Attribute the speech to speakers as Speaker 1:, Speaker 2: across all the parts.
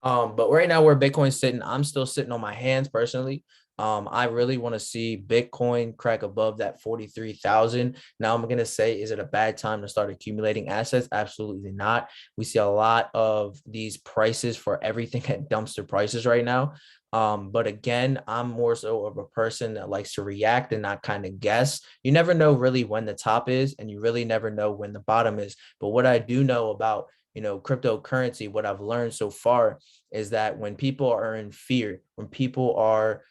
Speaker 1: But right now where Bitcoin's sitting, I'm still sitting on my hands personally. I really want to see Bitcoin crack above that 43,000. Now I'm gonna say, is it a bad time to start accumulating assets? Absolutely not. We see a lot of these prices for everything at dumpster prices right now. But again, I'm more so of a person that likes to react and not kind of guess. You never know really when the top is, and you really never know when the bottom is. But what I do know about cryptocurrency, what I've learned so far is that when people are in fear, when people are,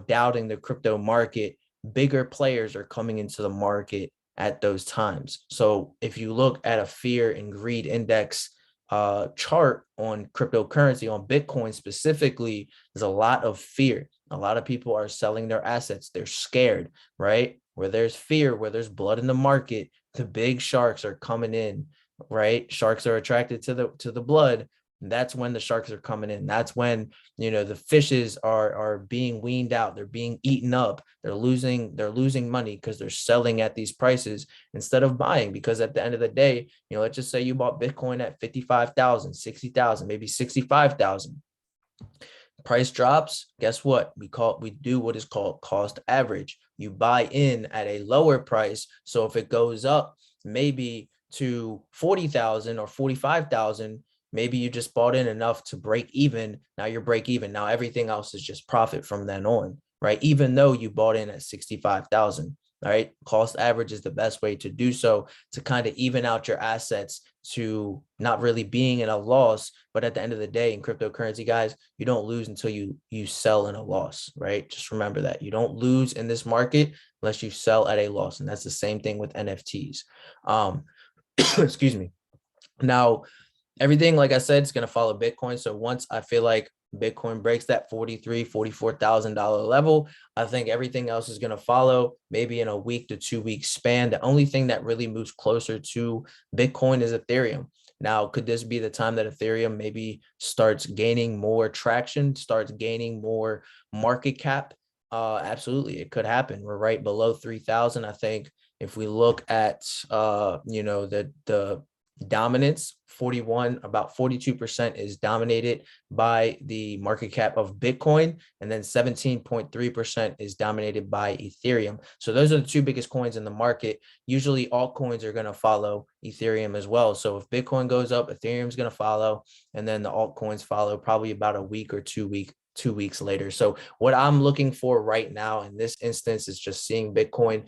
Speaker 1: doubting the crypto market, bigger players are coming into the market at those times. So if you look at a fear and greed index chart on cryptocurrency, on Bitcoin specifically, there's a lot of fear. A lot of people are selling their assets. They're scared, right? Where there's fear, where there's blood in the market, the big sharks are coming in, right? Sharks are attracted to the blood. That's when the sharks are coming in. That's when the fishes are being weaned out. They're being eaten up. They're losing money because they're selling at these prices instead of buying. Because at the end of the day, let's just say you bought Bitcoin at 55,000, 60,000, maybe 65,000. Price drops. Guess what? We do what is called cost average. You buy in at a lower price. So if it goes up, maybe to 40,000 or 45,000, maybe you just bought in enough to break even. Now you're break even. Now everything else is just profit from then on, right? Even though you bought in at 65,000, right? Cost average is the best way to do so, to kind of even out your assets, to not really being in a loss. But at the end of the day, in cryptocurrency, guys, you don't lose until you sell in a loss, right? Just remember that you don't lose in this market unless you sell at a loss. And that's the same thing with NFTs. Excuse me. Now, everything, like I said, is going to follow Bitcoin. So once I feel like Bitcoin breaks that $44,000 level, I think everything else is going to follow, maybe in a week to 2 week span. The only thing that really moves closer to Bitcoin is Ethereum. Now, could this be the time that Ethereum maybe starts gaining more traction, starts gaining more market cap? Absolutely, it could happen. We're right below 3,000. I think if we look at the dominance, about 42% is dominated by the market cap of Bitcoin, and then 17.3% is dominated by Ethereum. So those are the two biggest coins in the market. Usually altcoins are going to follow Ethereum as well. So if Bitcoin goes up, Ethereum's going to follow, and then the altcoins follow probably about a week or 2 weeks later. So what I'm looking for right now in this instance is just seeing Bitcoin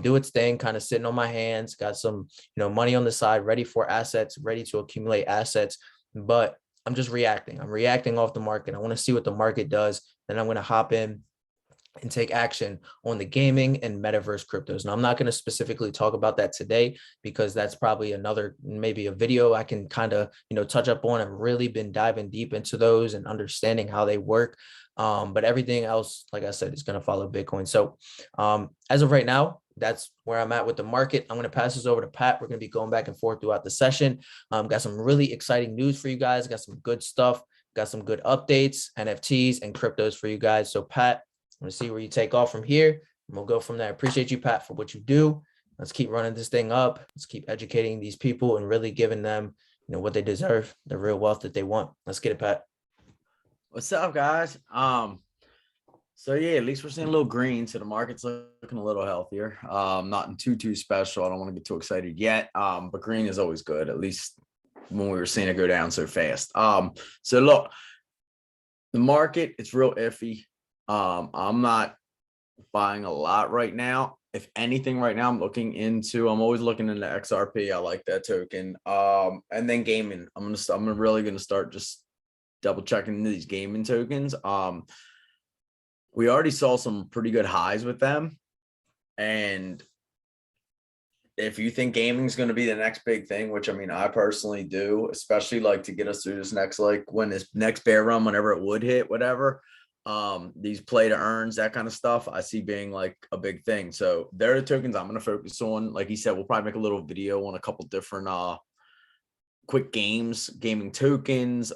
Speaker 1: do its thing, kind of sitting on my hands, got some money on the side, ready for assets, ready to accumulate assets. But I'm just reacting. I'm reacting off the market. I want to see what the market does. Then I'm going to hop in and take action on the gaming and metaverse cryptos. Now, I'm not going to specifically talk about that today because that's probably maybe a video I can kind of, touch up on. I've really been diving deep into those and understanding how they work. But everything else, like I said, is going to follow Bitcoin. So as of right now, that's where I'm at with the market. I'm going to pass this over to Pat. We're going to be going back and forth throughout the session. Got some really exciting news for you guys. Got some good stuff. Got some good updates, NFTs and cryptos for you guys. So Pat, I'm going to see where you take off from here, and we'll go from there. I appreciate you, Pat, for what you do. Let's keep running this thing up. Let's keep educating these people and really giving them, what they deserve, the real wealth that they want. Let's get it, Pat.
Speaker 2: What's up, guys? So yeah, at least we're seeing a little green, so the market's looking a little healthier. Nothing too special. I don't want to get too excited yet. But green is always good, at least when we were seeing it go down so fast. So look, the market, it's real iffy. I'm not buying a lot right now. If anything, right now I'm always looking into XRP. I like that token. And then gaming. I'm really gonna start just double checking into these gaming tokens. We already saw some pretty good highs with them. And if you think gaming is going to be the next big thing, which I mean, I personally do, especially like to get us through this next, when this next bear run, whenever it would hit, whatever, these play to earns, that kind of stuff, I see being like a big thing. So there are the tokens I'm going to focus on. Like he said, we'll probably make a little video on a couple different quick gaming tokens,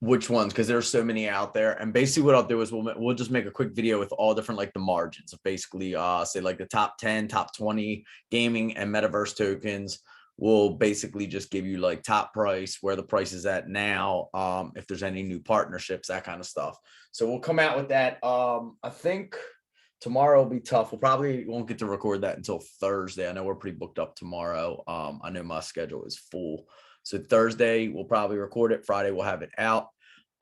Speaker 2: which ones, because there's so many out there. And basically what I'll do is we'll just make a quick video with all different, like the margins of basically say like the top 10, top 20 gaming and metaverse tokens we'll basically just give you like top price, where the price is at now, if there's any new partnerships, that kind of stuff. So we'll come out with that. I think tomorrow will be tough. We'll probably won't get to record that until Thursday. I know we're pretty booked up tomorrow. I know my schedule is full. So Thursday, we'll probably record it. Friday, we'll have it out.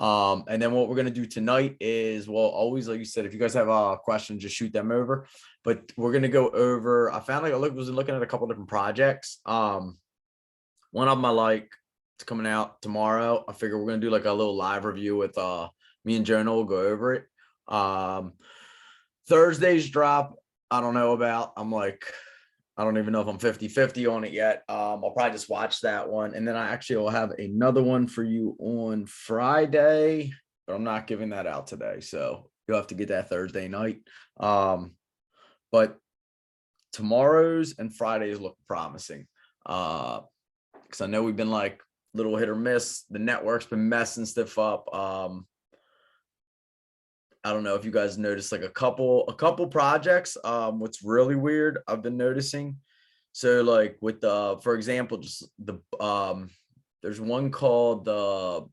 Speaker 2: And then what we're going to do tonight is, well, always, like you said, if you guys have questions, just shoot them over. But we're going to go over, I found like I was looking at a couple different projects. One of them I like, it's coming out tomorrow. I figure we're going to do like a little live review with me and Jonah will go over it. Thursday's drop, I don't know about. I don't even know if I'm 50-50 on it yet. I'll probably just watch that one. And then I actually will have another one for you on Friday, but I'm not giving that out today. So you'll have to get that Thursday night. But tomorrow's and Fridays look promising. Because I know we've been like little hit or miss. The network's been messing stuff up. I don't know if you guys noticed like a couple projects. What's really weird, I've been noticing. So like with for example, just the there's one called what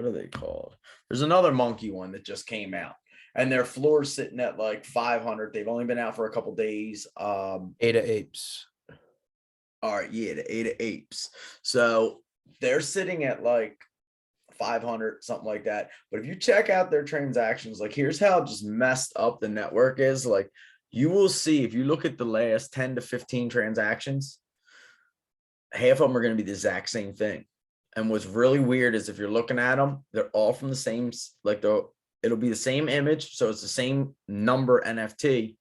Speaker 2: are they called? There's another monkey one that just came out, and their floor's sitting at like 500. They've only been out for a couple days.
Speaker 1: Ada Apes.
Speaker 2: All right, yeah, the Ada Apes. So they're sitting at like 500, something like that. But if you check out their transactions, like here's how just messed up the network is. Like you will see, if you look at the last 10 to 15 transactions, half of them are going to be the exact same thing. And what's really weird is if you're looking at them, they're all from the same, like it'll be the same image. So it's the same number NFT,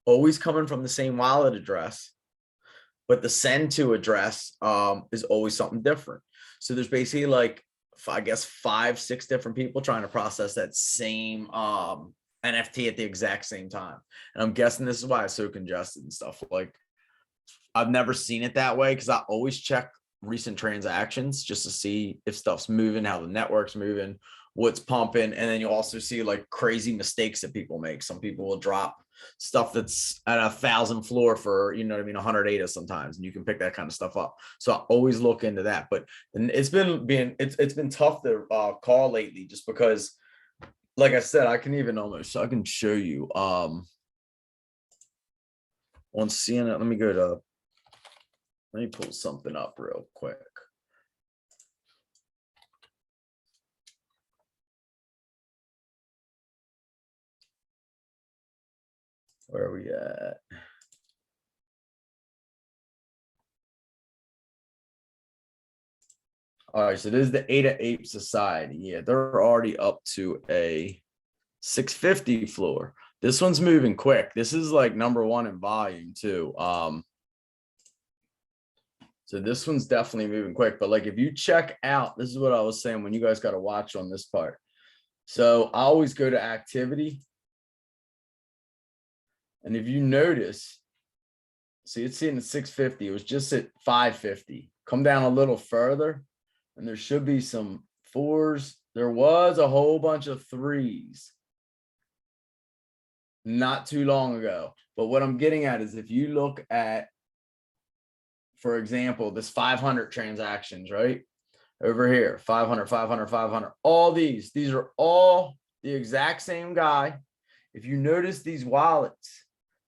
Speaker 2: always coming from the same wallet address, but the send to address is always something different. So there's basically like, I guess 5-6 different people trying to process that same NFT at the exact same time. And I'm guessing this is why it's so congested and stuff. Like I've never seen it that way, because I always check recent transactions just to see if stuff's moving, how the network's moving, what's pumping. And then you also see like crazy mistakes that people make. Some people will drop stuff that's at 1,000 floor for, you know what I mean, 100 ADA sometimes, and you can pick that kind of stuff up. So I always look into that. But it's been tough to call lately, just because, like I said, I can show you on CNN. Let me pull something up real quick. Where are we at? All right, so this is the Ada Ape Society. Yeah, they're already up to a 650 floor. This one's moving quick. This is like number one in volume too. So this one's definitely moving quick. But like if you check out, this is what I was saying when you guys got to watch on this part. So I always go to activity. And if you notice, see, it's sitting at 650. It was just at 550. Come down a little further, and there should be some 4s. There was a whole bunch of 3s not too long ago. But what I'm getting at is if you look at, for example, this 500 transactions, right? Over here, 500, 500, 500. All these are all the exact same guy. If you notice these wallets,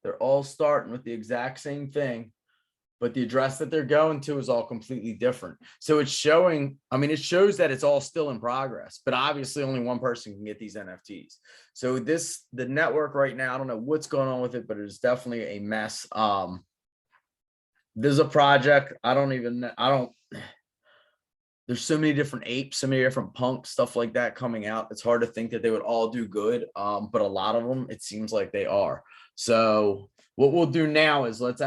Speaker 2: they're all starting with the exact same thing, but the address that they're going to is all completely different. So it's showing, I mean, it shows that it's all still in progress, but obviously only one person can get these NFTs. So the network right now, I don't know what's going on with it, but it's definitely a mess. There's a project. There's so many different apes, so many different punks, stuff like that coming out. It's hard to think that they would all do good. But a lot of them, it seems like they are. So what we'll do now is let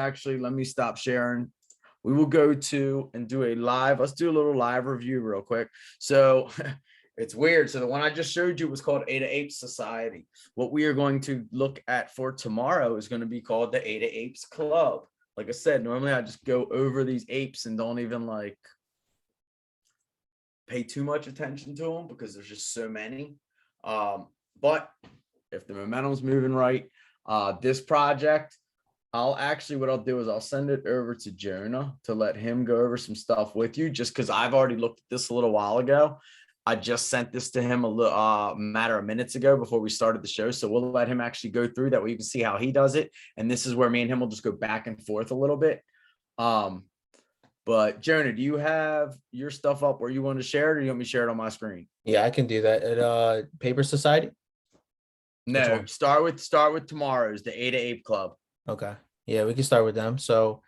Speaker 2: me stop sharing. We will go to and do let's do a little live review real quick. So it's weird. So the one I just showed you was called Ada Apes Society. What we are going to look at for tomorrow is going to be called the Ada Apes Club. Like I said, normally I just go over these apes and don't even like pay too much attention to them because there's just so many. But if the momentum's moving right, this project, what I'll do is I'll send it over to Jonah to let him go over some stuff with you, just because I've already looked at this a little while ago. I just sent this to him a little matter of minutes ago before we started the show. So we'll let him actually go through that. We can see how he does it. And this is where me and him will just go back and forth a little bit. But Jonah, do you have your stuff up where you want to share it, or do you want me to share it on my screen?
Speaker 1: Yeah, I can do that at Paper Society.
Speaker 2: No, start with tomorrow's, the A to Ape Club.
Speaker 1: Okay. Yeah, we can start with them. So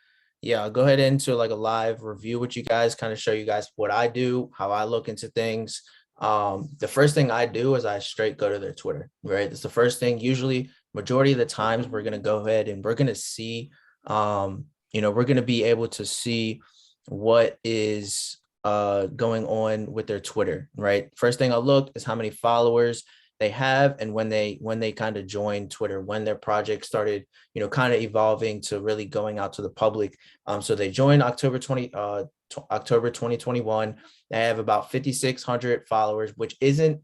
Speaker 1: yeah, I'll go ahead into like a live review with you guys, kind of show you guys what I do, how I look into things. The first thing I do is I straight go to their Twitter, right? That's the first thing. Usually, majority of the times we're gonna go ahead and we're gonna see, we're gonna be able to see what is going on with their Twitter, right? First thing I'll look is how many followers they have and when they kind of joined Twitter, when their project started, kind of evolving to really going out to the public. So they joined October 2021. They have about 5,600 followers, which isn't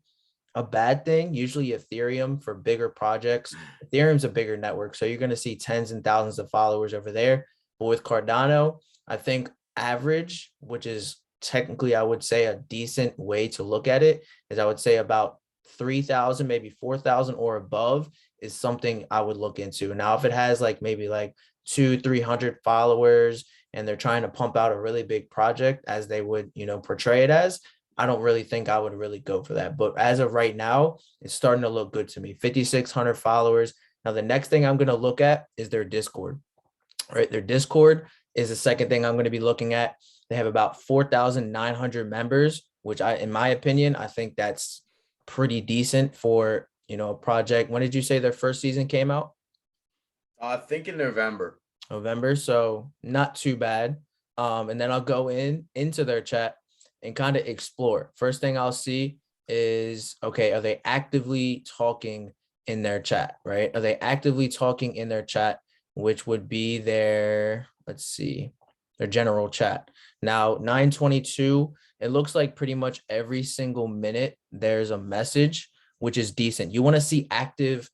Speaker 1: a bad thing. Usually Ethereum, for bigger projects, Ethereum's a bigger network, so you're going to see tens and thousands of followers over there. But with Cardano, I think average, which is technically, I would say, a decent way to look at it, is I would say about 3,000, maybe 4,000 or above is something I would look into. Now, if it has like maybe like 200-300 followers and they're trying to pump out a really big project as they would, portray it as, I don't really think I would really go for that. But as of right now, it's starting to look good to me. 5,600 followers. Now, the next thing I'm going to look at is their Discord, right? Their Discord is the second thing I'm going to be looking at. They have about 4,900 members, which in my opinion, I think that's pretty decent for, a project. When did you say their first season came out?
Speaker 2: I think in November.
Speaker 1: So not too bad. And then I'll go into their chat and kind of explore. First thing I'll see is, okay, are they actively talking in their chat, right? Are they actively talking in their chat, which would be their, let's see, their general chat. Now, 922, it looks like pretty much every single minute there's a message, which is decent. You want to see active,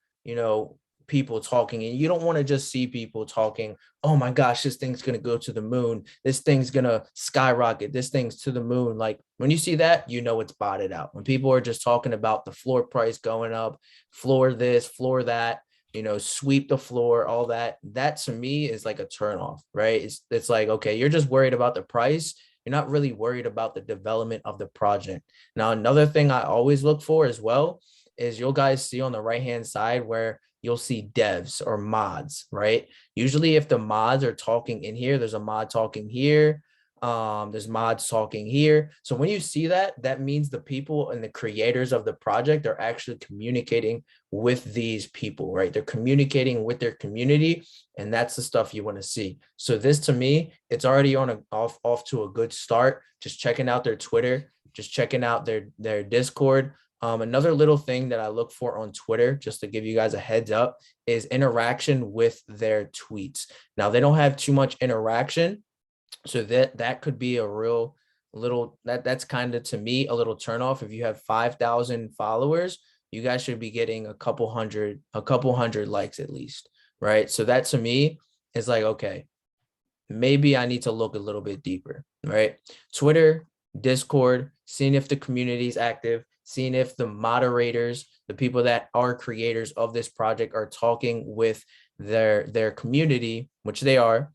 Speaker 1: people talking, and you don't want to just see people talking, oh my gosh, this thing's going to go to the moon, this thing's going to skyrocket, this thing's to the moon. Like when you see that, it's botted out. When people are just talking about the floor price going up, floor this, floor that, sweep the floor, all that to me is like a turnoff, right? It's like, okay, you're just worried about the price. You're not really worried about the development of the project. Now, another thing I always look for as well is you'll guys see on the right-hand side where you'll see devs or mods, right? Usually if the mods are talking in here, there's a mod talking here. There's mods talking here. So when you see that, that means the people and the creators of the project are actually communicating with these people, right? They're communicating with their community, and that's the stuff you want to see. So this, to me, it's already on off to a good start. Just checking out their Twitter, just checking out their Discord. Another little thing that I look for on Twitter, just to give you guys a heads up, is interaction with their tweets. Now, they don't have too much interaction, so that could be a real little, that's kind of, to me, a little turnoff. If you have 5,000 followers, you guys should be getting a couple hundred likes at least, right? So that to me is like, okay, maybe I need to look a little bit deeper, right? Twitter, Discord, seeing if the community is active, seeing if the moderators, the people that are creators of this project, are talking with their community, which they are.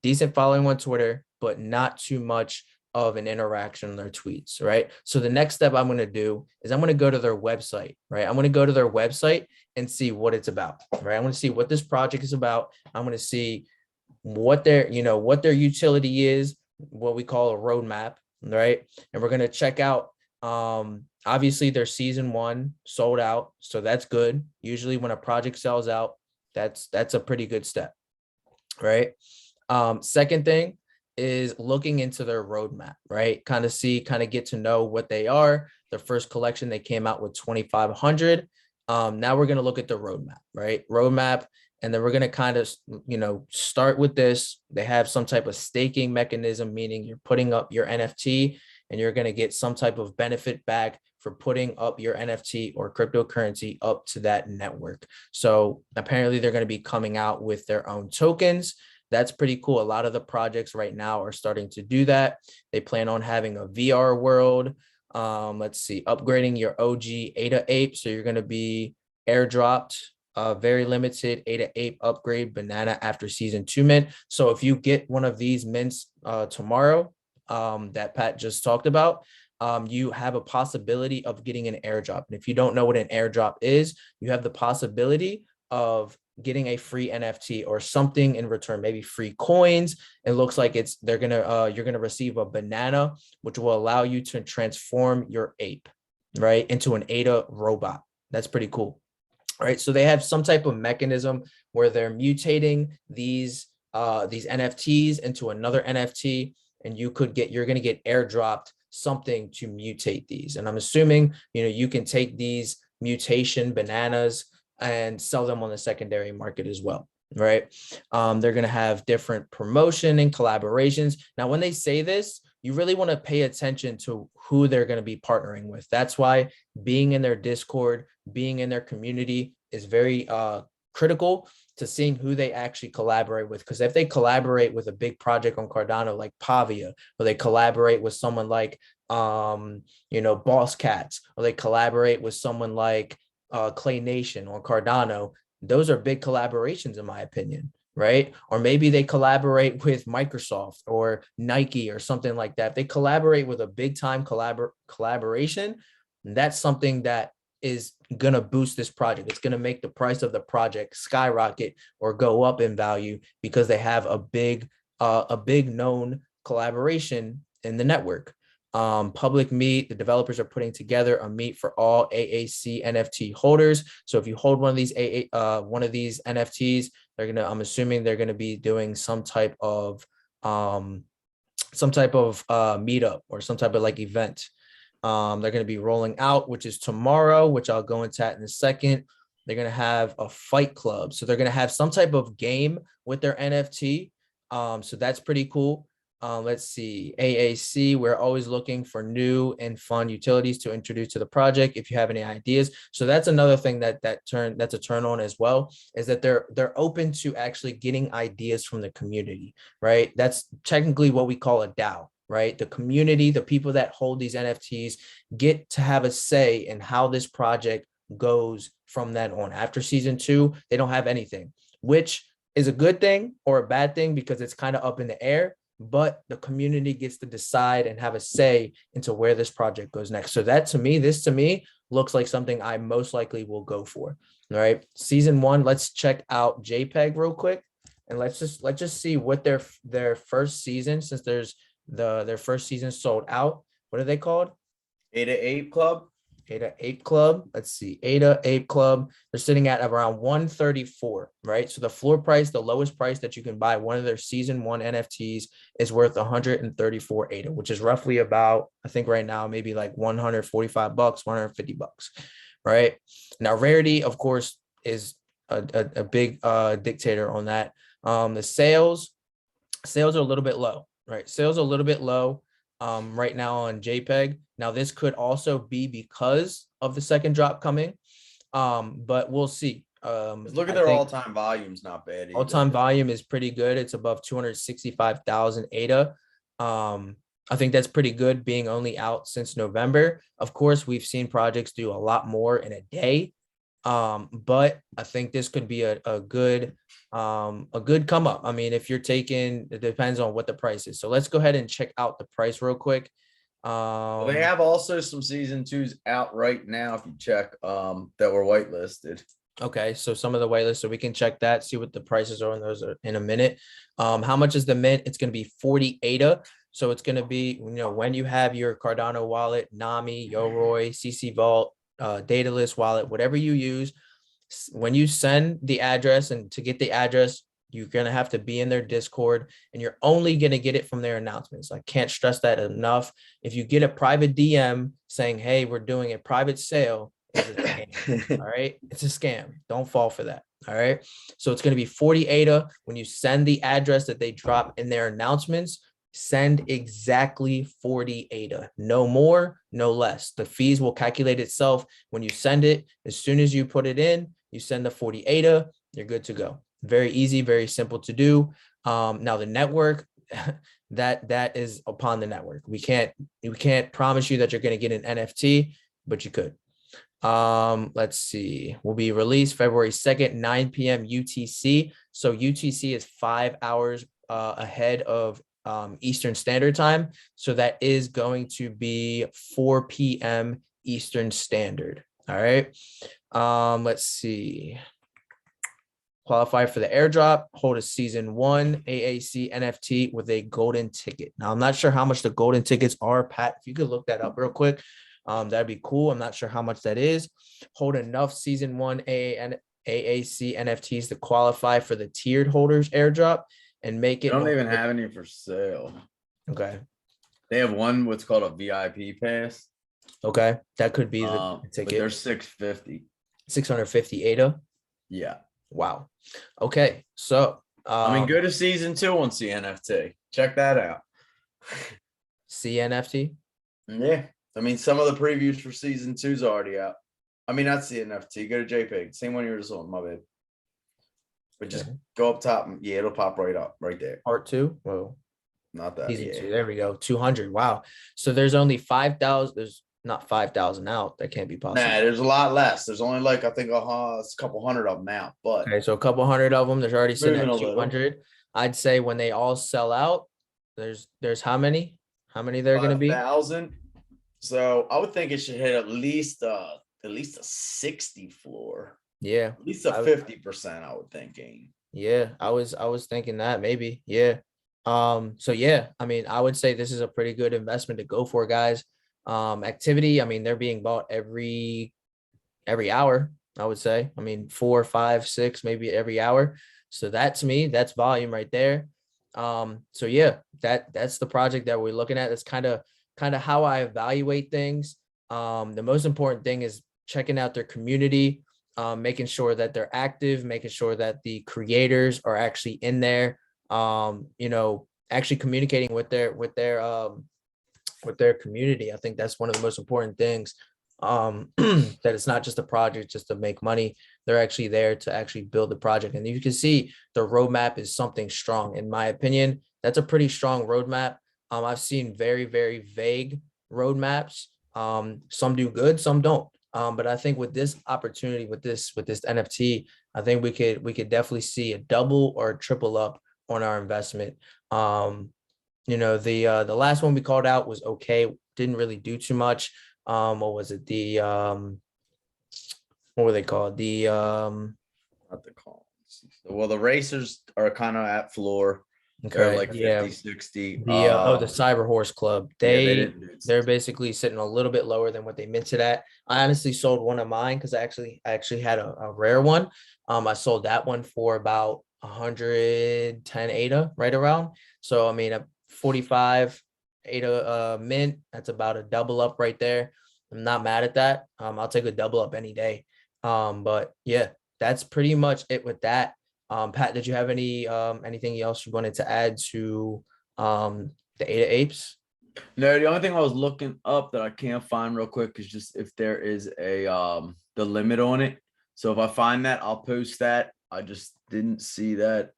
Speaker 1: Decent following on Twitter, but not too much of an interaction on their tweets, right? So the next step I'm going to do is I'm going to go to their website, right? I'm going to go to their website and see what it's about, right? I'm going to see what this project is about. I'm going to see what their utility is, what we call a roadmap, right? And we're going to check out, obviously their season 1 sold out. So that's good. Usually when a project sells out, that's a pretty good step, right? Second thing is looking into their roadmap, right? Kind of get to know what they are. Their first collection, they came out with 2,500. Now we're going to look at the roadmap, right? Roadmap. And then we're going to kind of, start with this. They have some type of staking mechanism, meaning you're putting up your NFT and you're going to get some type of benefit back for putting up your NFT or cryptocurrency up to that network. So apparently they're going to be coming out with their own tokens. That's pretty cool. A lot of the projects right now are starting to do that. They plan on having a VR world. Let's see, upgrading your OG ADA ape. So you're going to be airdropped very limited ADA ape upgrade banana after season 2 mint. So if you get one of these mints tomorrow that Pat just talked about, you have a possibility of getting an airdrop. And if you don't know what an airdrop is, you have the possibility of getting a free NFT or something in return, maybe free coins. It looks like you're gonna receive a banana, which will allow you to transform your ape, right, into an ADA robot. That's pretty cool. All right, so they have some type of mechanism where they're mutating these NFTs into another NFT, and you're going to get airdropped something to mutate these. And I'm assuming, you can take these mutation bananas and sell them on the secondary market as well, right? They're going to have different promotion and collaborations. Now, when they say this, you really want to pay attention to who they're going to be partnering with. That's why being in their Discord, being in their community is very critical to seeing who they actually collaborate with. Because if they collaborate with a big project on Cardano like Pavia, or they collaborate with someone like Boss Cats, or they collaborate with someone like Clay Nation or Cardano, those are big collaborations in my opinion, right? Or maybe they collaborate with Microsoft or Nike or something like that. If they collaborate with a big time collaboration, that's something that is going to boost this project. It's going to make the price of the project skyrocket or go up in value because they have a big known collaboration in the network. Public meet, the developers are putting together a meet for all AAC NFT holders. So if you hold one of these NFTs, I'm assuming they're gonna be doing some type of meetup or some type of like event. They're going to be rolling out, which is tomorrow, which I'll go into that in a second. They're going to have a fight club. So they're going to have some type of game with their NFT. So that's pretty cool. Let's see, AAC, we're always looking for new and fun utilities to introduce to the project if you have any ideas. So that's another thing that's a turn on as well, is that they're open to actually getting ideas from the community, right? That's technically what we call a DAO, right? The community, the people that hold these NFTs get to have a say in how this project goes from then on. After season 2, they don't have anything, which is a good thing or a bad thing because it's kind of up in the air, but the community gets to decide and have a say into where this project goes next. So this to me looks like something I most likely will go for. All right. Season 1, let's check out JPEG real quick. And let's just see what their first season, since their first season sold out. What are they called?
Speaker 2: ADA Ape Club.
Speaker 1: ADA Ape Club. Let's see. ADA Ape Club. They're sitting at around 134, right? So the floor price, the lowest price that you can buy one of their season 1 NFTs is worth 134 ADA, which is roughly about, I think right now, maybe like $145, $150, right? Now, rarity, of course, is a big dictator on that. The sales are a little bit low, right? Sales are a little bit low right now on JPEG. Now, this could also be because of the second drop coming, but we'll see.
Speaker 2: Look at their all-time volumes, not bad either.
Speaker 1: All-time volume is pretty good. It's above 265,000 ADA. I think that's pretty good being only out since November. Of course, we've seen projects do a lot more in a day. But I think this could be a good come up. I mean, if you're taking, it depends on what the price is. So let's go ahead and check out the price real quick.
Speaker 2: Well, they have also some season 2s out right now. If you check, that were whitelisted.
Speaker 1: Okay, so some of the whitelist, so we can check that, see what the prices are on those in a minute. How much is the mint? It's going to be 40 ADA. So it's going to be, when you have your Cardano wallet, Nami, Yoroi, CC Vault, Daedalus wallet, whatever you use, when you send the address, and to get the address, you're going to have to be in their Discord, and you're only going to get it from their announcements. I can't stress that enough. If you get a private DM saying, hey, we're doing a private sale, it's a scam. All right. It's a scam. Don't fall for that. All right. So it's going to be 40 ADA when you send the address that they drop in their announcements. Send exactly 40 ADA, no more, no less. The fees will calculate itself when you send it. As soon as you put it in, you send the 40 ADA, you're good to go. Very easy, very simple to do. Now the network, that is upon the network. We can't promise you that you're going to get an NFT, but you could. Let's see, will be released February 2nd, 9 p.m. UTC. So UTC is 5 hours ahead of Eastern Standard Time. So that is going to be 4 p.m. Eastern Standard. All right. Let's see. Qualify for the airdrop, hold a season 1 AAC NFT with a golden ticket. Now, I'm not sure how much the golden tickets are, Pat. If you could look that up real quick, that'd be cool. I'm not sure how much that is. Hold enough season 1 AAC NFTs to qualify for the tiered holders airdrop and make it.
Speaker 2: They don't even have any for sale.
Speaker 1: Okay.
Speaker 2: They have one what's called a VIP pass.
Speaker 1: Okay. That could be the ticket.
Speaker 2: But they're 650.
Speaker 1: 650 ADA.
Speaker 2: Yeah.
Speaker 1: Wow. Okay. So
Speaker 2: I mean, go to season 2 on CNFT. Check that out.
Speaker 1: CNFT.
Speaker 2: Yeah. I mean, some of the previews for season 2 is already out. I mean, not CNFT. Go to JPEG. Same one you were just on, my bad. But just go up top. And, yeah, it'll pop right up right there.
Speaker 1: Part 2. Whoa.
Speaker 2: Not that.
Speaker 1: Season 2. There we go. 200. Wow. So there's only 5,000. There's not 5,000 out. That can't be possible.
Speaker 2: Nah, there's a lot less. There's only like, I think it's a couple hundred of them out. But
Speaker 1: okay, so a couple hundred of them. There's already sitting at 200. I'd say when they all sell out, there's how many? How many they're going to be?
Speaker 2: 5,000. So I would think it should hit at least a 60 floor.
Speaker 1: Yeah.
Speaker 2: At least a 50%, I would think.
Speaker 1: Yeah, I was thinking that maybe. Yeah. So yeah, I mean, I would say this is a pretty good investment to go for, guys. Activity, I mean, they're being bought every hour, I would say. I mean, 4, 5, 6, maybe every hour. So that, to me, that's volume right there. So yeah, that's the project that we're looking at. That's kind of how I evaluate things. The most important thing is checking out their community, making sure that they're active, making sure that the creators are actually in there, actually communicating with their community. I think that's one of the most important things, that it's not just a project just to make money. They're actually there to actually build the project. And you can see the roadmap is something strong. In my opinion, that's a pretty strong roadmap. I've seen very, very vague roadmaps. Some do good, some don't. But I think with this opportunity, with this NFT, I think we could definitely see a double or a triple up on our investment. The last one we called out was okay, didn't really do too much. What was it? What were they called?
Speaker 2: Not the calls. Well, the racers are kind of at floor.
Speaker 1: Okay.
Speaker 2: They're like 50, 60.
Speaker 1: The Cyber Horse Club. They're basically sitting a little bit lower than what they minted at. I honestly sold one of mine because I actually had a rare one. I sold that one for about 110 ADA, right around. So I mean, a 45 ADA mint, that's about a double up right there. I'm not mad at that. I'll take a double up any day. But yeah, that's pretty much it with that. Pat, did you have anything else you wanted to add to the ADA apes?
Speaker 2: No, the only thing I was looking up that I can't find real quick is just if there is a the limit on it. So if I find that, I'll post that. I just didn't see that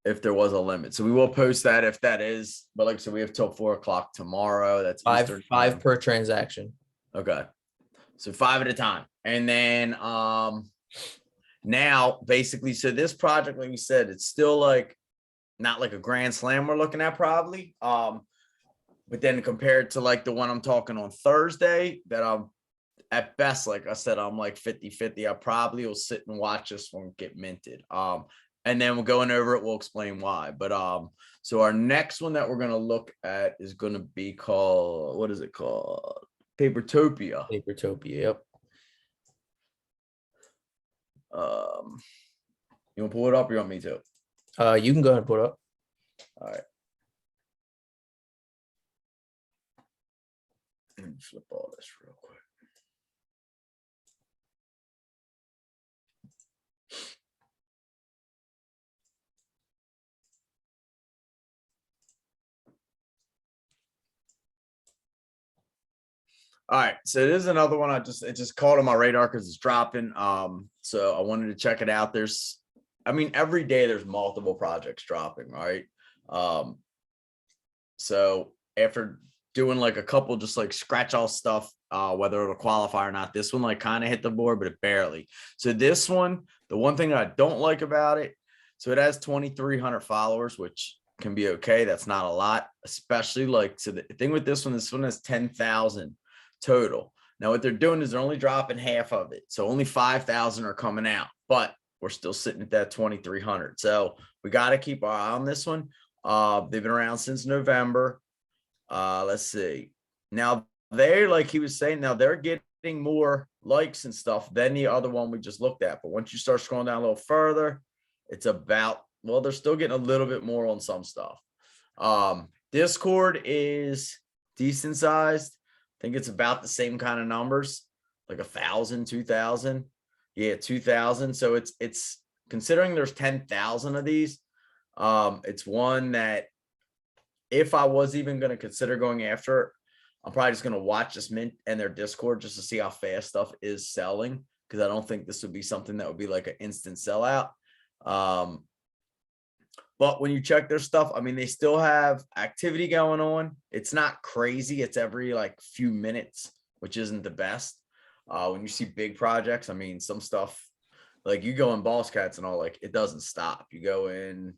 Speaker 2: if there was a limit. So we will post that if that is. But like I said, we have till 4 o'clock tomorrow. That's
Speaker 1: five per transaction.
Speaker 2: Okay. So 5 at a time. And then now basically, so this project, like we said, it's still like not like a grand slam we're looking at probably. But then compared to like the one I'm talking on Thursday, that I'm at best, like I said, I'm like 50-50. I probably will sit and watch this one get minted. And then we're going over it. We'll explain why. But so our next one that we're gonna look at is gonna be called, what is it called? Papertopia.
Speaker 1: Papertopia. Yep.
Speaker 2: You want to pull it up or you want me to?
Speaker 1: You can go ahead and pull it up.
Speaker 2: All right. Let me flip all this real quick. All right, so it is another one. It just caught on my radar because it's dropping. So I wanted to check it out. Every day there's multiple projects dropping, right? So after doing like a couple just like scratch all stuff, whether it'll qualify or not, this one like kind of hit the board, but it barely. So this one, the one thing I don't like about it, so it has 2,300 followers, which can be okay. That's not a lot, especially like, so the thing with this one has 10,000 total. Now what they're doing is they're only dropping half of it. So only 5,000 are coming out, but we're still sitting at that 2,300. So we got to keep our eye on this one. They've been around since November. Let's see. Now they, like he was saying, now they're getting more likes and stuff than the other one we just looked at. But once you start scrolling down a little further, it's about, well, they're still getting a little bit more on some stuff. Discord is decent sized. I think it's about the same kind of numbers, like 1,000, 2,000. Yeah, 2,000. So it's considering there's 10,000 of these. It's one that if I was even going to consider going after it, I'm probably just going to watch this mint and their Discord just to see how fast stuff is selling, because I don't think this would be something that would be like an instant sellout. But when you check their stuff, I mean, they still have activity going on. It's not crazy. It's every like few minutes, which isn't the best. When you see big projects, I mean, some stuff like you go in Boss Cats and all, like it doesn't stop. You go in,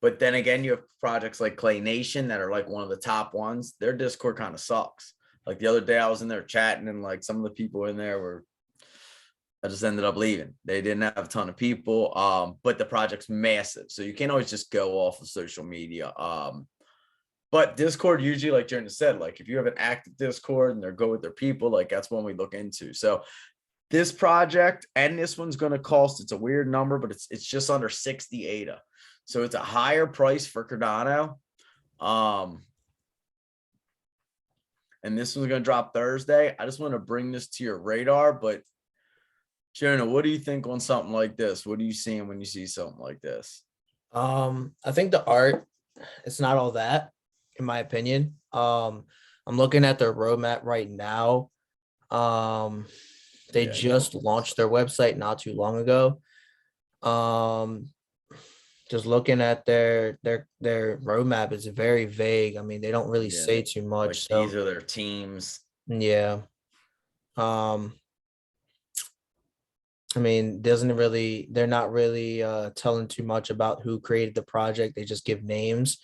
Speaker 2: but then again, you have projects like Clay Nation that are like one of the top ones. Their Discord kind of sucks. Like the other day I was in there chatting and like some of the people in there were, I just ended up leaving. They didn't have a ton of people, but the project's massive. So you can't always just go off of social media. But Discord usually, like Jordan said, like if you have an active Discord and they're good with their people, like that's one we look into. So this project and this one's going to cost, it's a weird number, but it's just under 60 ADA. So it's a higher price for Cardano. And this one's going to drop Thursday. I just want to bring this to your radar, but Jonah, what do you think on something like this? What are you seeing when you see something like this?
Speaker 1: I think the art, it's not all that, in my opinion. I'm looking at their roadmap right now. They just launched their website not too long ago. Just looking at their roadmap is very vague. I mean, they don't really say too much.
Speaker 2: Like
Speaker 1: so
Speaker 2: these are their teams.
Speaker 1: Yeah. I mean, they're not really telling too much about who created the project. They just give names,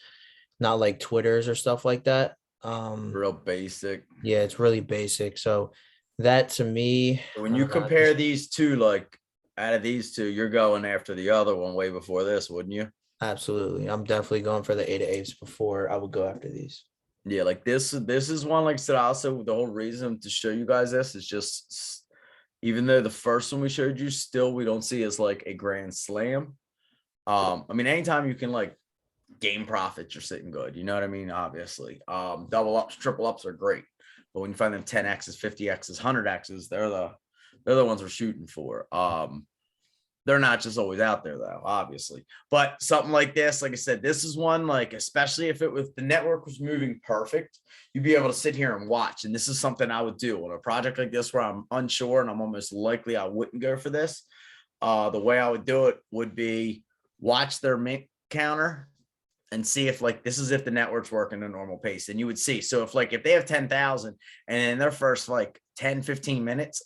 Speaker 1: not like Twitters or stuff like that.
Speaker 2: Real basic.
Speaker 1: Yeah, it's really basic. So that to me,
Speaker 2: When you compare these two, like out of these two, you're going after the other one way before this, wouldn't you?
Speaker 1: Absolutely. I'm definitely going for the 8 apes before I would go after these.
Speaker 2: Yeah, like this is one, like I said, also the whole reason to show you guys this is just, even though the first one we showed you still we don't see as like a grand slam. I mean, anytime you can like game profits, you're sitting good. You know what I mean? Obviously. Double ups, triple ups are great. But when you find them 10Xs, 50Xs, 100Xs, they're the ones we're shooting for. They're not just always out there though, obviously. But something like this, like I said, this is one, like, especially if the network was moving perfect, you'd be able to sit here and watch. And this is something I would do on a project like this where I'm unsure and I'm almost likely I wouldn't go for this. The way I would do it would be watch their mint counter and see if like this is if the network's working at a normal pace. And you would see. So if they have 10,000 and in their first like 10, 15 minutes,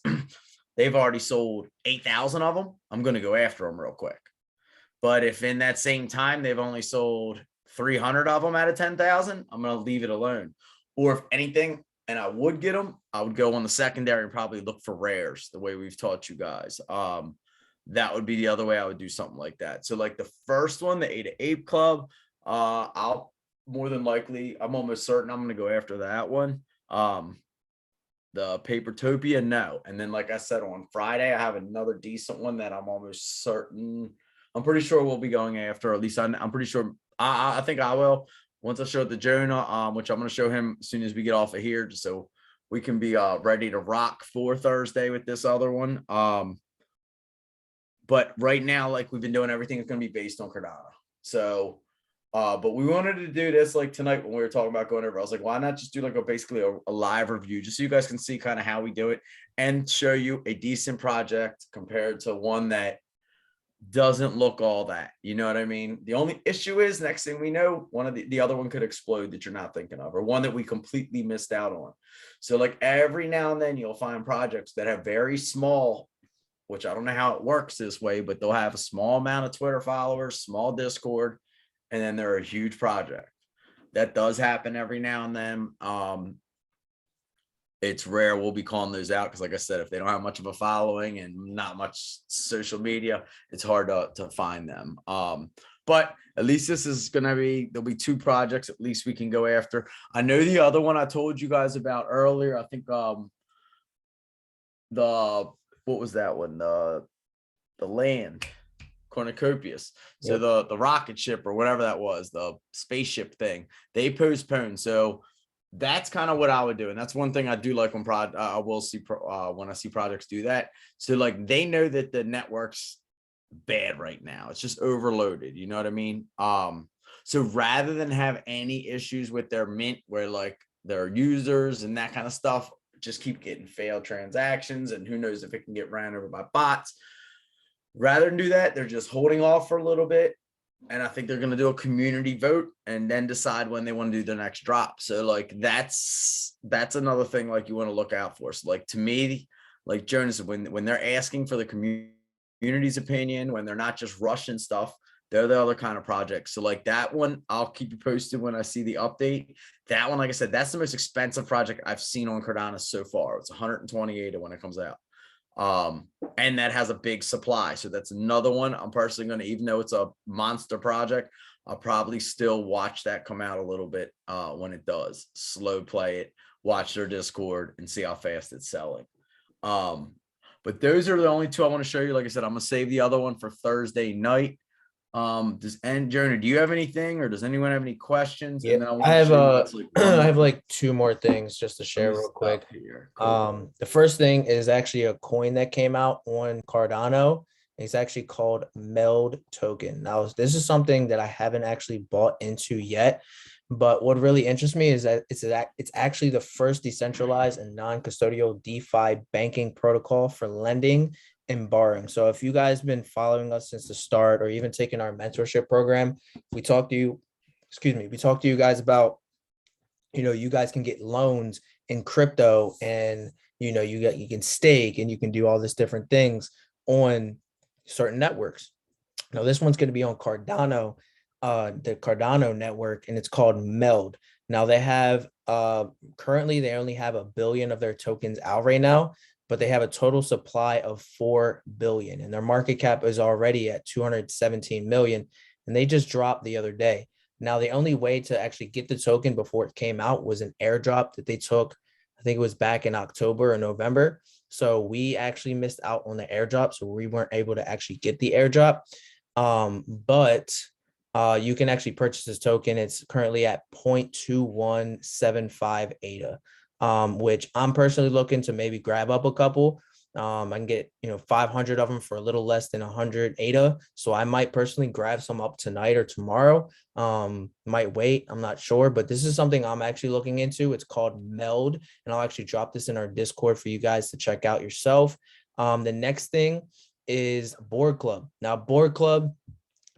Speaker 2: they've already sold 8,000 of them, I'm going to go after them real quick. But if in that same time they've only sold 300 of them out of 10,000, I'm going to leave it alone. Or if anything, and I would get them, I would go on the secondary and probably look for rares the way we've taught you guys. That would be the other way I would do something like that. So like the first one, the 8 Ape Club, I'll more than likely, I'm almost certain I'm going to go after that one. The Papertopia, no. And then, like I said, on Friday, I have another decent one that I'm almost certain, I'm pretty sure we'll be going after, or at least I'm pretty sure, I think I will, once I show it to Jonah, which I'm going to show him as soon as we get off of here, just so we can be ready to rock for Thursday with this other one. But right now, like we've been doing, everything is going to be based on Cardano. So But we wanted to do this like tonight when we were talking about going over. I was like, why not just do like basically a live review, just so you guys can see kind of how we do it and show you a decent project compared to one that doesn't look all that. You know what I mean? The only issue is, next thing we know, one of the other one could explode that you're not thinking of, or one that we completely missed out on. So like every now and then you'll find projects that have very small, which I don't know how it works this way, but they'll have a small amount of Twitter followers, small Discord, and then they're a huge project. That does happen every now and then. It's rare. We'll be calling those out because, like I said, if they don't have much of a following and not much social media, it's hard to find them. But at least this is gonna be, there'll be 2 projects at least we can go after. I know the other one I told you guys about earlier. I think the what was that one? The land cornucopias. So
Speaker 1: Yep.
Speaker 2: the rocket ship or whatever that was, the spaceship thing, they postponed. So that's kind of what I would do. And that's one thing I do like when I will see when I see projects do that. So like they know that the network's bad right now. It's just overloaded. You know what I mean? So rather than have any issues with their mint where like their users and that kind of stuff just keep getting failed transactions, and who knows if it can get ran over by bots, rather than do that, they're just holding off for a little bit. And I think they're going to do a community vote and then decide when they want to do their next drop. So like that's another thing like you want to look out for. So like to me, like Jonas, when they're asking for the community's opinion, when they're not just rushing stuff, they're the other kind of project. So like that one, I'll keep you posted when I see the update. That one, like I said, that's the most expensive project I've seen on Cardano so far. It's 128 when it comes out. And that has a big supply. So that's another one I'm personally going to, even though it's a monster project, I'll probably still watch that come out a little bit when it does. Slow play it, watch their Discord and see how fast it's selling. But those are the only 2 I want to show you. Like I said, I'm going to save the other one for Thursday night. Jonah, do you have anything, or does anyone have any questions?
Speaker 1: Yeah,
Speaker 2: And then I
Speaker 1: I
Speaker 2: want to
Speaker 1: have
Speaker 2: show you guys like one
Speaker 1: I
Speaker 2: more
Speaker 1: have
Speaker 2: project.
Speaker 1: like 2 more things just to
Speaker 2: Let
Speaker 1: share
Speaker 2: me
Speaker 1: real quick.
Speaker 2: stop here. Cool.
Speaker 1: The first thing is actually a coin that came out on Cardano. It's actually called MELD token. Now, this is something that I haven't actually bought into yet, but what really interests me is that it's actually the first decentralized and non-custodial DeFi banking protocol for lending and borrowing. So if you guys been following us since the start or even taking our mentorship program, we talked to you, we talked to you guys about, you guys can get loans in crypto, and you can stake and you can do all this different things on certain networks. Now this one's going to be on Cardano, the Cardano network, and it's called MELD. Now they have currently they only have 1 billion of their tokens out right now, but they have a total supply of 4 billion, and their market cap is already at 217 million, and they just dropped the other day. Now, the only way to actually get the token before it came out was an airdrop that they took, I think it was back in October or November. So we actually missed out on the airdrop. So we weren't able to actually get the airdrop. But you can actually purchase this token. It's currently at 0.2175 ADA, which I'm personally looking to maybe grab up a couple. I can get 500 of them for a little less than 100 ADA. So I might personally grab some up tonight or tomorrow. Might wait, I'm not sure, but this is something I'm actually looking into. It's called MELD, and I'll actually drop this in our Discord for you guys to check out yourself. The next thing is Board Club. Now, Board Club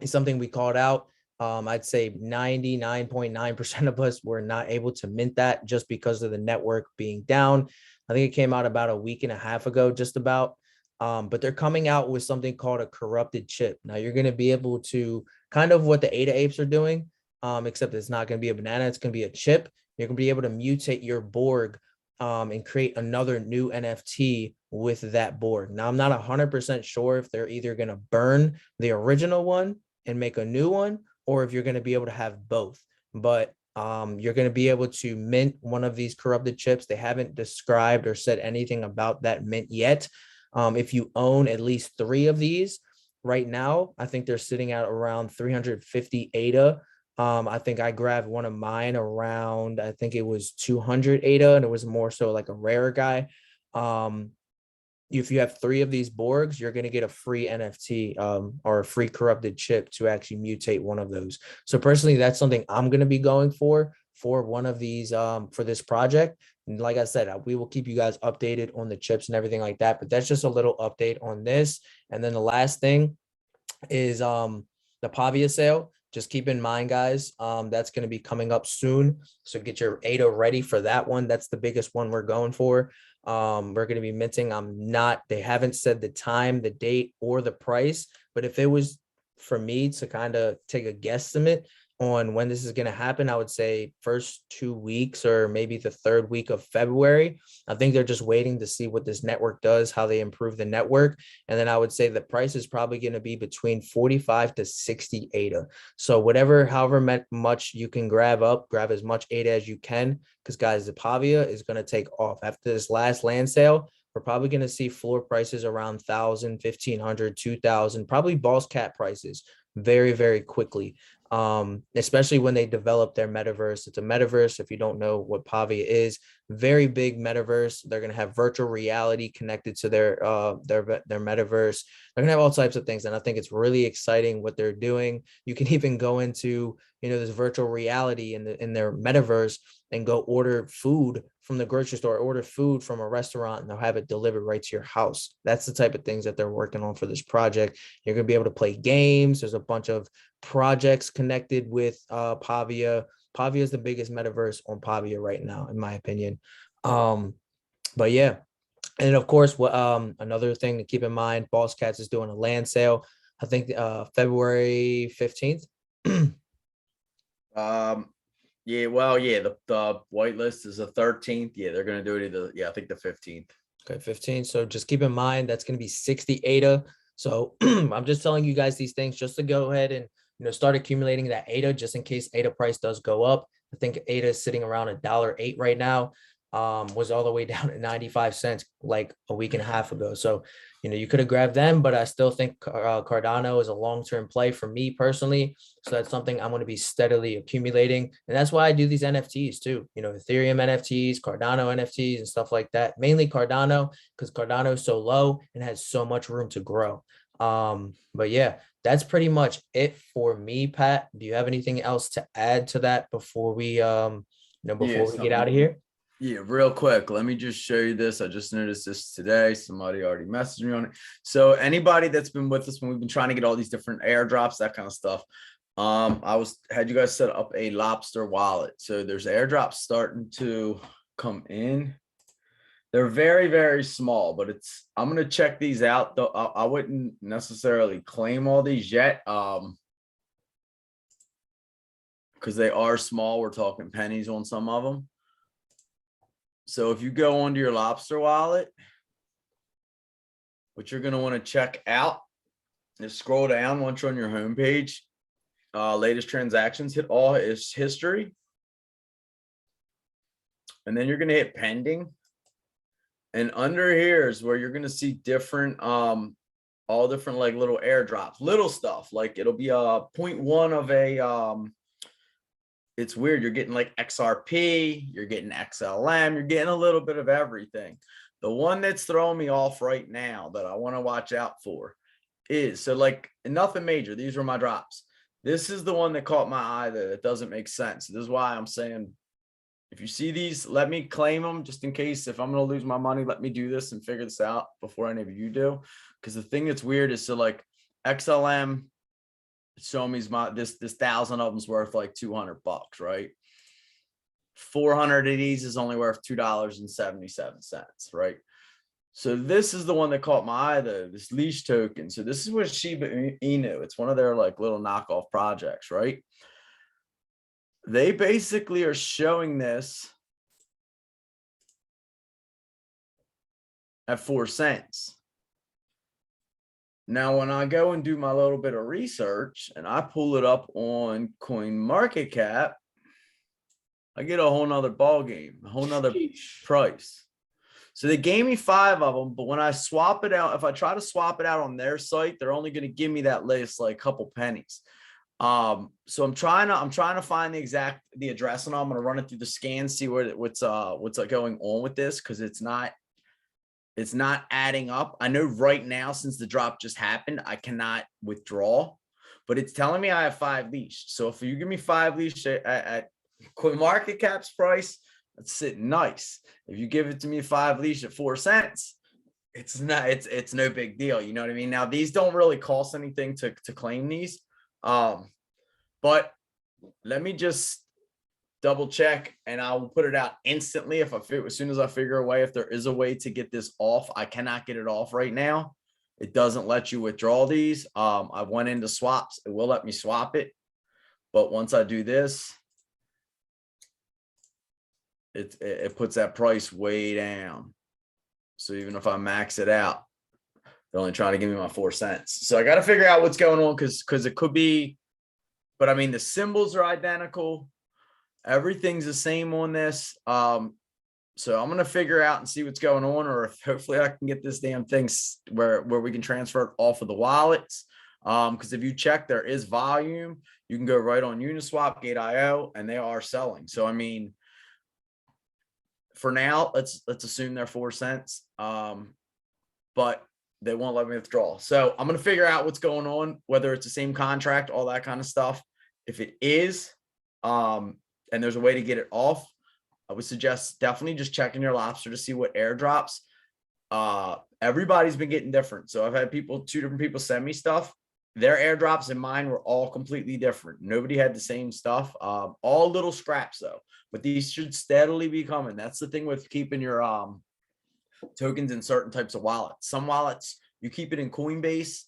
Speaker 1: is something we called out. I'd say 99.9% of us were not able to mint that just because of the network being down. I think it came out about a week and a half ago, just about. But they're coming out with something called a corrupted chip. Now you're going to be able to kind of what the Ada apes are doing, except it's not going to be a banana. It's going to be a chip. You're going to be able to mutate your Borg and create another new NFT with that Borg. Now I'm not 100% sure if they're either going to burn the original one and make a new one, or if you're going to be able to have both. But you're going to be able to mint one of these corrupted chips. They haven't described or said anything about that mint yet. If you own at least 3 of these right now, I think they're sitting at around 350 ADA. I think I grabbed one of mine around, I think it was 200 ADA, and it was more so like a rare guy. if you have 3 of these Borgs, you're going to get a free NFT or a free corrupted chip to actually mutate one of those. So personally, that's something I'm going to be going for one of these for this project. And like I said, we will keep you guys updated on the chips and everything like that. But that's just a little update on this. And then the last thing is the Pavia sale. Just keep in mind, guys, that's going to be coming up soon. So get your ADA ready for that one. That's the biggest one we're going for. We're going to be minting. They haven't said the time, the date, or the price. But if it was for me to kind of take a guesstimate on when this is going to happen, I would say first 2 weeks or maybe the 3rd week of February. I think they're just waiting to see what this network does, how they improve the network. And then I would say the price is probably going to be between 45 to 60 ADA. So however much you can grab as much ADA as you can, because guys, the Pavia is going to take off after this last land sale. We're probably going to see floor prices around 1,000, 1,500, 2,000, probably boss cat prices very, very quickly. Especially when they develop their metaverse. It's a metaverse. If you don't know what Pavia is, very big metaverse. They're going to have virtual reality connected to their metaverse. They're going to have all types of things. And I think it's really exciting what they're doing. You can even go into, this virtual reality in their metaverse and go order food from the grocery store, order food from a restaurant, and they'll have it delivered right to your house. That's the type of things that they're working on for this project. You're going to be able to play games. There's a bunch of projects connected with Pavia. Pavia is the biggest metaverse on Pavia right now, in my opinion. But yeah, and of course, what another thing to keep in mind, Boss Cats is doing a land sale. I think February 15th.
Speaker 2: Yeah, well, yeah, the whitelist is the 13th. Yeah, they're gonna do it either. Yeah, I think the 15th.
Speaker 1: Okay, 15. So just keep in mind that's gonna be 60 ADA. So I'm just telling you guys these things just to go ahead and start accumulating that ADA just in case ADA price does go up. I think ADA is sitting around $1.08 right now. Was all the way down at 95 cents like a week and a half ago. So, you could have grabbed them, but I still think Cardano is a long-term play for me personally. So that's something I'm going to be steadily accumulating. And that's why I do these NFTs too, Ethereum NFTs, Cardano NFTs and stuff like that. Mainly Cardano because Cardano is so low and has so much room to grow. But yeah, that's pretty much it for me, Pat. Do you have anything else to add to that before we we get out of here?
Speaker 2: Yeah, real quick, let me just show you this. I just noticed this today. Somebody already messaged me on it. So anybody that's been with us when we've been trying to get all these different airdrops, that kind of stuff, had you guys set up a Lobster wallet. So there's airdrops starting to come in. They're very, very small, but I'm gonna check these out. Though I wouldn't necessarily claim all these yet, because they are small. We're talking pennies on some of them. So if you go onto your Lobster wallet, what you're going to want to check out is scroll down once you're on your homepage, latest transactions, hit all is history. And then you're going to hit pending. And under here is where you're going to see different, all different like little airdrops, little stuff. Like it'll be a 0.1 of a, it's weird. You're getting like XRP, you're getting XLM, you're getting a little bit of everything. The one that's throwing me off right now that I want to watch out for is, so like nothing major. These were my drops. This is the one that caught my eye that it doesn't make sense. This is why I'm saying, if you see these, let me claim them just in case if I'm going to lose my money, let me do this and figure this out before any of you do. Because the thing that's weird is, so like XLM, show me this 1,000 of them's worth like $200, right? 400 of these is only worth $2.77, right? So this is the one that caught my eye, though, this Leash Token. So this is what Shiba Inu, it's one of their like little knockoff projects, right? They basically are showing this at 4 cents. Now, when I go and do my little bit of research and I pull it up on CoinMarketCap, I get a whole nother ball game, a whole nother price. So they gave me 5 of them, but when I swap it out, if I try to swap it out on their site, they're only going to give me that latest like couple pennies. So I'm trying to find the address, and I'm going to run it through the scan, see what's going on with this, because it's not it's not adding up. I know right now, since the drop just happened, I cannot withdraw, but it's telling me I have 5 leash. So if you give me 5 leash at CoinMarketCap's price, that's sitting nice. If you give it to me 5 leash at 4 cents, it's not, it's no big deal. You know what I mean? Now these don't really cost anything to claim these. But let me just double check and I will put it out instantly if as soon as I figure a way, if there is a way to get this off. I cannot get it off right now. It doesn't let you withdraw these. I went into swaps. It will let me swap it. But once I do this, it puts that price way down. So even if I max it out, they're only trying to give me my 4 cents. So I got to figure out what's going on because it could be, but I mean, the symbols are identical. Everything's the same on this. So I'm going to figure out and see what's going on, or if hopefully I can get this damn thing where we can transfer it off of the wallets. Because if you check, there is volume. You can go right on Uniswap, Gate.io, and they are selling. So, I mean, for now, let's assume they're 4 cents. But they won't let me withdraw. So I'm going to figure out what's going on, whether it's the same contract, all that kind of stuff. If it is, and there's a way to get it off, I would suggest definitely just checking your lobster to see what airdrops. Everybody's been getting different. So I've had 2 different people send me stuff. Their airdrops and mine were all completely different. Nobody had the same stuff. All little scraps though, but these should steadily be coming. That's the thing with keeping your tokens in certain types of wallets. Some wallets, you keep it in Coinbase.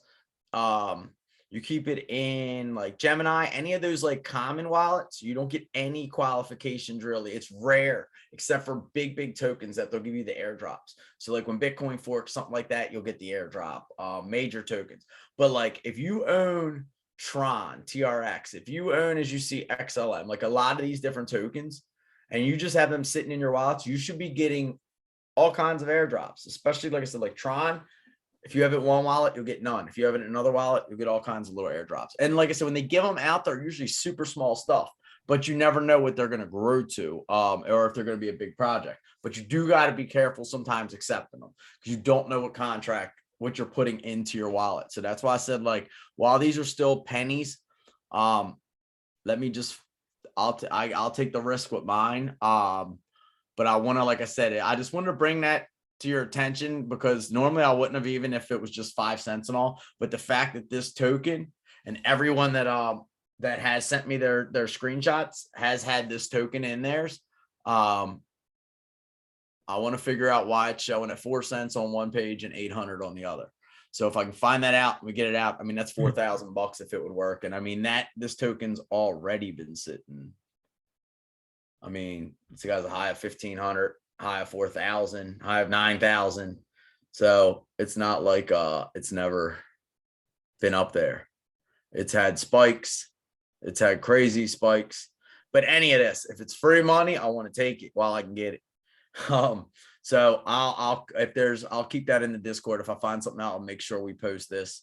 Speaker 2: You keep it in like Gemini, any of those like common wallets, you don't get any qualifications really. It's rare, except for big tokens that they'll give you the airdrops. So like when Bitcoin forks, something like that, you'll get the airdrop, major tokens. But like if you own Tron, TRX, if you own, as you see, XLM, like a lot of these different tokens, and you just have them sitting in your wallets, you should be getting all kinds of airdrops, especially like I said, like Tron. If you have it in one wallet, you'll get none. If you have it in another wallet, you'll get all kinds of little airdrops. And like I said, when they give them out, they're usually super small stuff, but you never know what they're going to grow to, or if they're going to be a big project. But you do got to be careful sometimes accepting them because you don't know what you're putting into your wallet. So that's why I said, like, while these are still pennies, let me just, I'll take the risk with mine. But I want to, like I said, I just wanted to bring that to your attention because normally I wouldn't have, even if it was just 5 cents and all, but the fact that this token and everyone that has sent me their screenshots has had this token in theirs. I want to figure out why it's showing at 4 cents on one page and 800 on the other. So if I can find that out, we get it out. I mean, that's $4,000 if it would work. And I mean, this token's already been sitting. I mean, it's got a high of 1,500. High of 4,000, high of 9,000. So it's not like it's never been up there. It's had spikes. It's had crazy spikes. But any of this, if it's free money, I want to take it while I can get it. So I'll keep that in the Discord. If I find something out, I'll make sure we post this.